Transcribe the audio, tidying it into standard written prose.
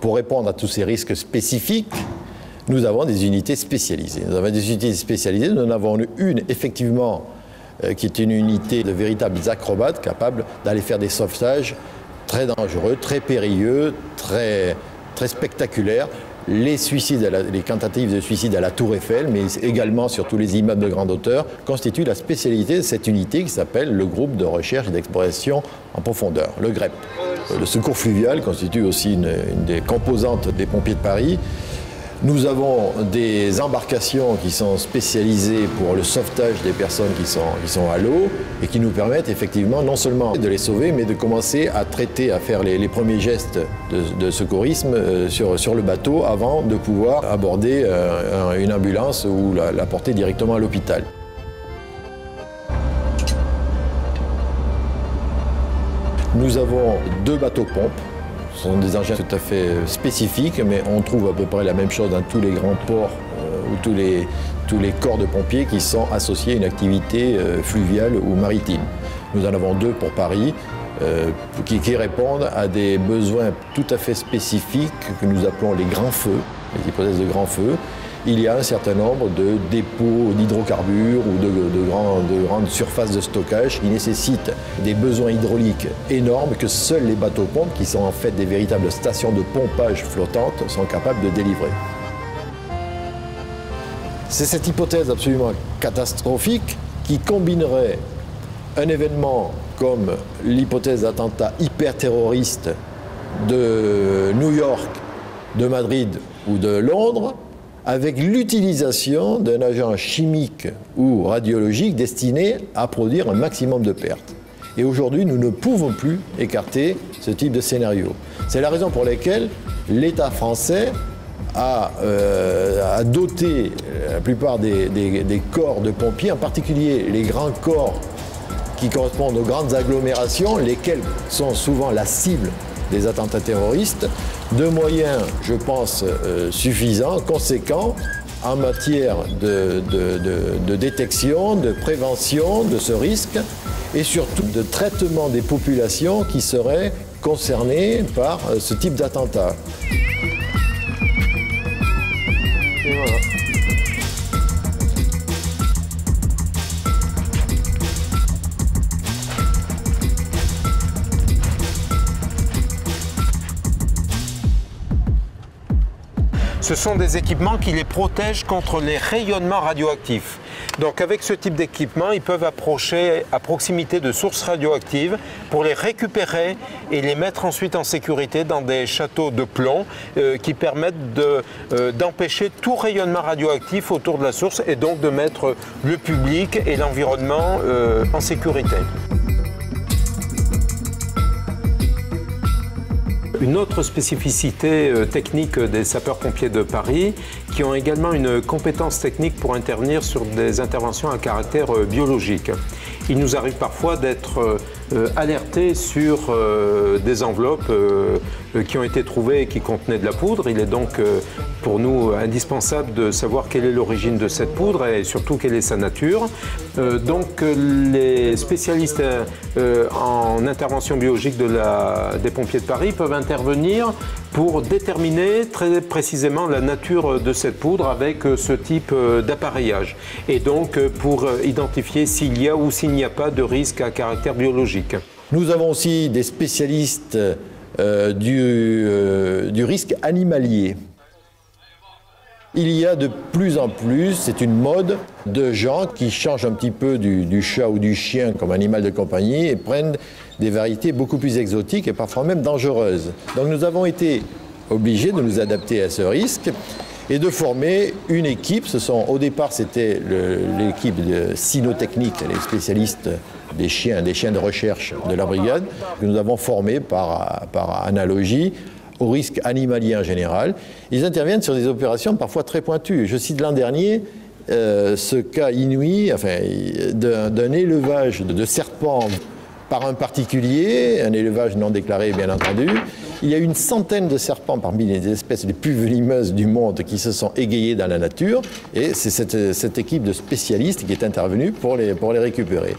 pour répondre à tous ces risques spécifiques, nous avons des unités spécialisées. Nous avons des unités spécialisées. Nous en avons une, effectivement, qui est une unité de véritables acrobates capables d'aller faire des sauvetages très dangereux, très périlleux, très spectaculaires. Les tentatives de suicide à la Tour Eiffel, mais également sur tous les immeubles de grande hauteur, constituent la spécialité de cette unité qui s'appelle le groupe de recherche et d'exploration en profondeur, le GREP. Le secours fluvial constitue aussi une des composantes des pompiers de Paris. Nous avons des embarcations qui sont spécialisées pour le sauvetage des personnes qui sont à l'eau et qui nous permettent effectivement non seulement de les sauver, mais de commencer à traiter, à faire les premiers gestes de secourisme sur le bateau avant de pouvoir aborder une ambulance ou la porter directement à l'hôpital. Nous avons 2 bateaux-pompes. Ce sont des engins tout à fait spécifiques, mais on trouve à peu près la même chose dans tous les grands ports ou tous les corps de pompiers qui sont associés à une activité fluviale ou maritime. Nous en avons 2 pour Paris qui répondent à des besoins tout à fait spécifiques que nous appelons les grands feux, les hypothèses de grands feux. Il y a un certain nombre de dépôts d'hydrocarbures ou de grandes surfaces de stockage qui nécessitent des besoins hydrauliques énormes que seuls les bateaux-pompes, qui sont en fait des véritables stations de pompage flottantes, sont capables de délivrer. C'est cette hypothèse absolument catastrophique qui combinerait un événement comme l'hypothèse d'attentat hyper-terroriste de New York, de Madrid ou de Londres, avec l'utilisation d'un agent chimique ou radiologique destiné à produire un maximum de pertes. Et aujourd'hui, nous ne pouvons plus écarter ce type de scénario. C'est la raison pour laquelle l'État français a doté la plupart des corps de pompiers, en particulier les grands corps qui correspondent aux grandes agglomérations, lesquelles sont souvent la cible des attentats terroristes, de moyens, je pense, suffisants, conséquents, en matière de détection, de prévention de ce risque et surtout de traitement des populations qui seraient concernées par ce type d'attentat. Et voilà. Ce sont des équipements qui les protègent contre les rayonnements radioactifs. Donc avec ce type d'équipement, ils peuvent approcher à proximité de sources radioactives pour les récupérer et les mettre ensuite en sécurité dans des châteaux de plomb qui permettent d'empêcher tout rayonnement radioactif autour de la source et donc de mettre le public et l'environnement en sécurité. Une autre spécificité technique des sapeurs-pompiers de Paris, qui ont également une compétence technique pour intervenir sur des interventions à caractère biologique. Il nous arrive parfois d'être alertés sur des enveloppes qui ont été trouvées et qui contenaient de la poudre. Il est donc pour nous indispensable de savoir quelle est l'origine de cette poudre et surtout quelle est sa nature. Donc les spécialistes en intervention biologique des pompiers de Paris peuvent intervenir pour déterminer très précisément la nature de cette poudre avec ce type d'appareillage et donc pour identifier s'il y a ou s'il n'y a pas de risque à caractère biologique. Nous avons aussi des spécialistes du risque animalier. Il y a de plus en plus, c'est une mode, de gens qui changent un petit peu du chat ou du chien comme animal de compagnie et prennent des variétés beaucoup plus exotiques et parfois même dangereuses. Donc nous avons été obligés de nous adapter à ce risque et de former une équipe. Au départ, c'était l'équipe de cynotechnique, les spécialistes des chiens de recherche de la brigade, que nous avons formés par analogie au risque animalier en général. Ils interviennent sur des opérations parfois très pointues. Je cite l'an dernier ce cas inouï d'un élevage de serpents par un particulier, un élevage non déclaré bien entendu. Il y a une centaine de serpents parmi les espèces les plus venimeuses du monde qui se sont égayés dans la nature et c'est cette équipe de spécialistes qui est intervenue pour les récupérer.